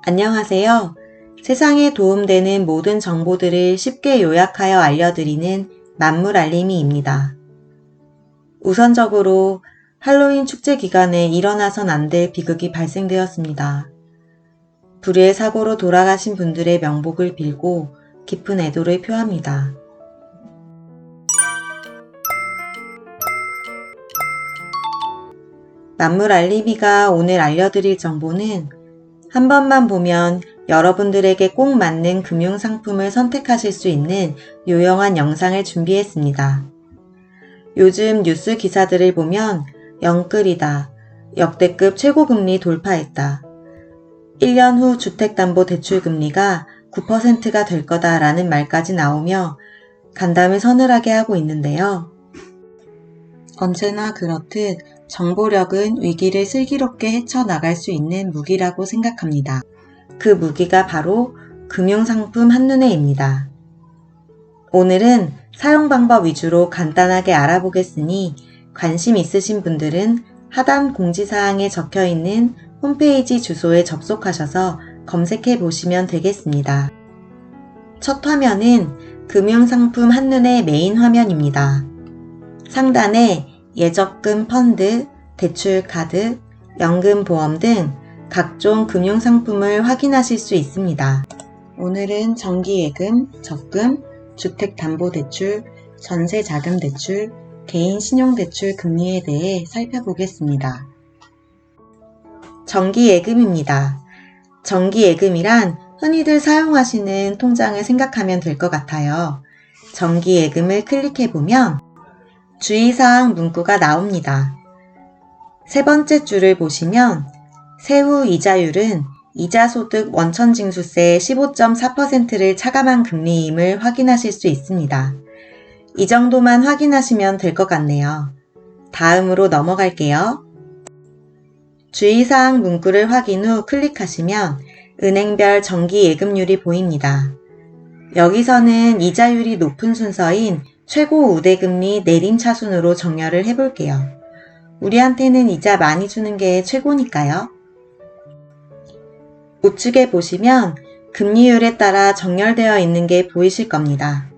안녕하세요. 세상에 도움되는 모든 정보들을 쉽게 요약하여 알려드리는 만물알림이입니다. 우선적으로 할로윈 축제 기간에 일어나선 안 될 비극이 발생되었습니다. 불의의 사고로 돌아가신 분들의 명복을 빌고 깊은 애도를 표합니다. 만물알림이가 오늘 알려드릴 정보는 한 번만 보면 여러분들에게 꼭 맞는 금융상품을 선택하실 수 있는 유용한 영상을 준비했습니다. 요즘 뉴스 기사들을 보면 영끌이다, 역대급 최고금리 돌파했다, 1년 후 주택담보대출금리가 9%가 될 거다라는 말까지 나오며 간담을 서늘하게 하고 있는데요. 언제나 그렇듯 정보력은 위기를 슬기롭게 헤쳐나갈 수 있는 무기라고 생각합니다. 그 무기가 바로 금융상품 한눈에입니다. 오늘은 사용 방법 위주로 간단하게 알아보겠으니 관심 있으신 분들은 하단 공지사항에 적혀있는 홈페이지 주소에 접속하셔서 검색해 보시면 되겠습니다. 첫 화면은 금융상품 한눈에 메인 화면입니다. 상단에 예적금 펀드, 대출카드, 연금보험 등 각종 금융상품을 확인하실 수 있습니다. 오늘은 정기예금, 적금, 주택담보대출, 전세자금대출, 개인신용대출 금리에 대해 살펴보겠습니다. 정기예금입니다. 정기예금이란 흔히들 사용하시는 통장을 생각하면 될 것 같아요. 정기예금을 클릭해보면 주의사항 문구가 나옵니다. 세 번째 줄을 보시면 세후 이자율은 이자소득 원천징수세 15.4%를 차감한 금리임을 확인하실 수 있습니다. 이 정도만 확인하시면 될 것 같네요. 다음으로 넘어갈게요. 주의사항 문구를 확인 후 클릭하시면 은행별 정기예금률이 보입니다. 여기서는 이자율이 높은 순서인 최고 우대금리 내림 차순으로 정렬을 해볼게요. 우리한테는 이자 많이 주는 게 최고니까요. 우측에 보시면 금리율에 따라 정렬되어 있는 게 보이실 겁니다.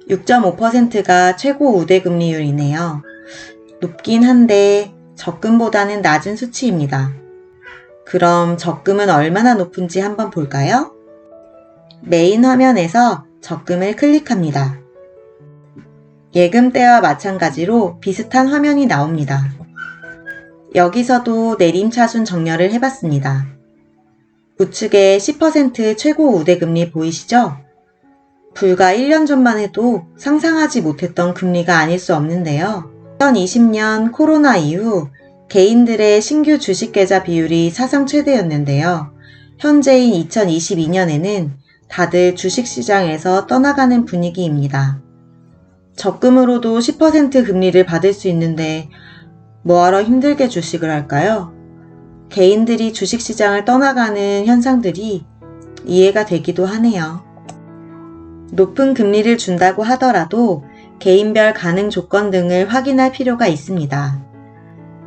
6.5%가 최고 우대금리율이네요. 높긴 한데 적금보다는 낮은 수치입니다. 그럼 적금은 얼마나 높은지 한번 볼까요? 메인 화면에서 적금을 클릭합니다. 예금 때와 마찬가지로 비슷한 화면이 나옵니다. 여기서도 내림차순 정렬을 해봤습니다. 우측에 10% 최고 우대금리 보이시죠? 불과 1년 전만 해도 상상하지 못했던 금리가 아닐 수 없는데요. 2020년 코로나 이후 개인들의 신규 주식계좌 비율이 사상 최대였는데요. 현재인 2022년에는 다들 주식시장에서 떠나가는 분위기입니다. 적금으로도 10% 금리를 받을 수 있는데 뭐하러 힘들게 주식을 할까요? 개인들이 주식시장을 떠나가는 현상들이 이해가 되기도 하네요. 높은 금리를 준다고 하더라도 개인별 가능 조건 등을 확인할 필요가 있습니다.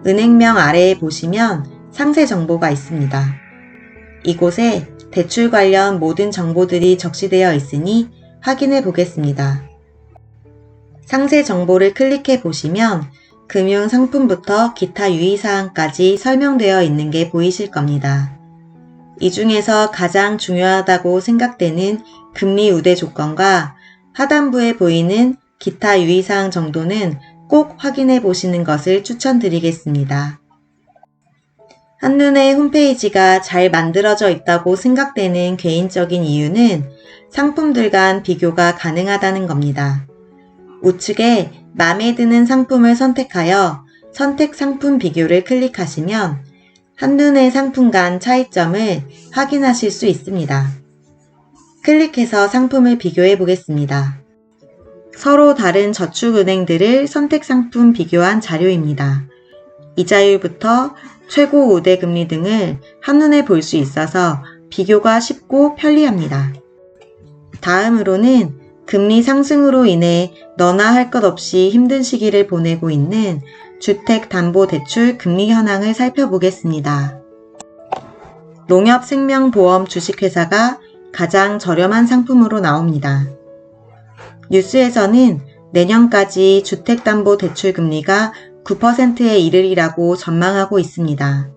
은행명 아래에 보시면 상세 정보가 있습니다. 이곳에 대출 관련 모든 정보들이 적시되어 있으니 확인해 보겠습니다. 상세 정보를 클릭해 보시면 금융상품부터 기타 유의사항까지 설명되어 있는 게 보이실 겁니다. 이 중에서 가장 중요하다고 생각되는 금리 우대 조건과 하단부에 보이는 기타 유의사항 정도는 꼭 확인해 보시는 것을 추천드리겠습니다. 한눈에 홈페이지가 잘 만들어져 있다고 생각되는 개인적인 이유는 상품들 간 비교가 가능하다는 겁니다. 우측에 마음에 드는 상품을 선택하여 선택 상품 비교를 클릭하시면 한눈에 상품 간 차이점을 확인하실 수 있습니다. 클릭해서 상품을 비교해 보겠습니다. 서로 다른 저축은행들을 선택 상품 비교한 자료입니다. 이자율부터 최고 우대금리 등을 한눈에 볼 수 있어서 비교가 쉽고 편리합니다. 다음으로는 금리 상승으로 인해 너나 할 것 없이 힘든 시기를 보내고 있는 주택담보대출 금리 현황을 살펴보겠습니다. 농협생명보험 주식회사가 가장 저렴한 상품으로 나옵니다. 뉴스에서는 내년까지 주택담보대출금리가 9%에 이르리라고 전망하고 있습니다.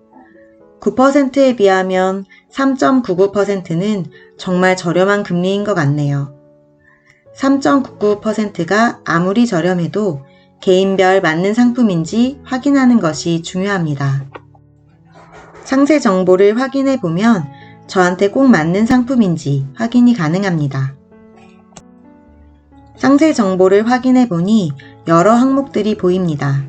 9%에 비하면 3.99%는 정말 저렴한 금리인 것 같네요. 3.99%가 아무리 저렴해도 개인별 맞는 상품인지 확인하는 것이 중요합니다. 상세 정보를 확인해 보면 저한테 꼭 맞는 상품인지 확인이 가능합니다. 상세 정보를 확인해 보니 여러 항목들이 보입니다.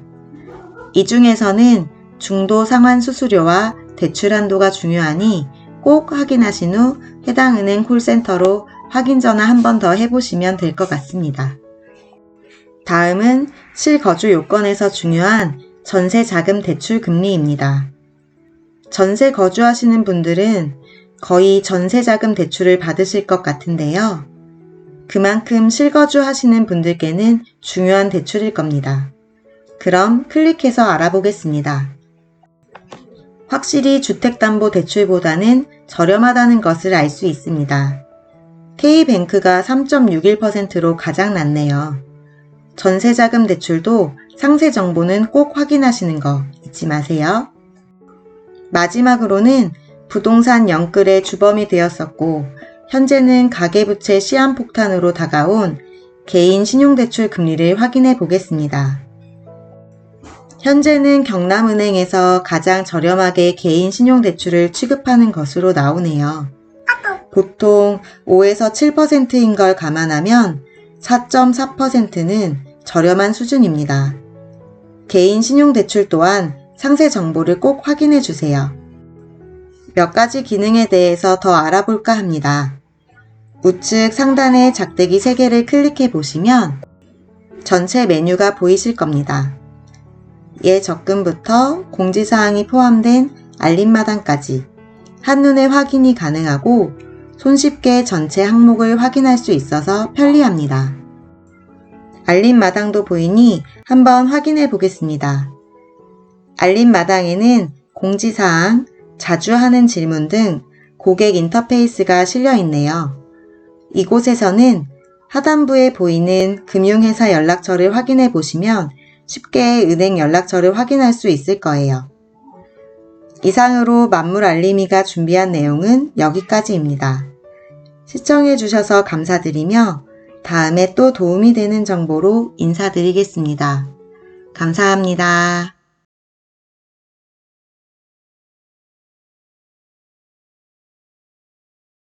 이 중에서는 중도 상환 수수료와 대출 한도가 중요하니 꼭 확인하신 후 해당 은행 콜센터로 확인 전화 한 번 더 해보시면 될 것 같습니다. 다음은 실거주 요건에서 중요한 전세자금 대출 금리입니다. 전세 거주하시는 분들은 거의 전세자금 대출을 받으실 것 같은데요. 그만큼 실거주 하시는 분들께는 중요한 대출일 겁니다. 그럼 클릭해서 알아보겠습니다. 확실히 주택담보대출보다는 저렴하다는 것을 알 수 있습니다. K뱅크가 3.61%로 가장 낮네요. 전세자금 대출도 상세 정보는 꼭 확인하시는 거 잊지 마세요. 마지막으로는 부동산 영끌의 주범이 되었었고 현재는 가계부채 시한폭탄으로 다가온 개인 신용대출 금리를 확인해 보겠습니다. 현재는 경남은행에서 가장 저렴하게 개인 신용대출을 취급하는 것으로 나오네요. 보통 5에서 7%인 걸 감안하면 4.4%는 저렴한 수준입니다. 개인 신용대출 또한 상세 정보를 꼭 확인해 주세요. 몇 가지 기능에 대해서 더 알아볼까 합니다. 우측 상단의 작대기 3개를 클릭해 보시면 전체 메뉴가 보이실 겁니다. 예적금부터 공지사항이 포함된 알림마당까지 한눈에 확인이 가능하고 손쉽게 전체 항목을 확인할 수 있어서 편리합니다. 알림마당도 보이니 한번 확인해 보겠습니다. 알림마당에는 공지사항, 자주 하는 질문 등 고객 인터페이스가 실려 있네요. 이곳에서는 하단부에 보이는 금융회사 연락처를 확인해 보시면 쉽게 은행 연락처를 확인할 수 있을 거예요. 이상으로 만물알림이가 준비한 내용은 여기까지입니다. 시청해 주셔서 감사드리며 다음에 또 도움이 되는 정보로 인사드리겠습니다. 감사합니다.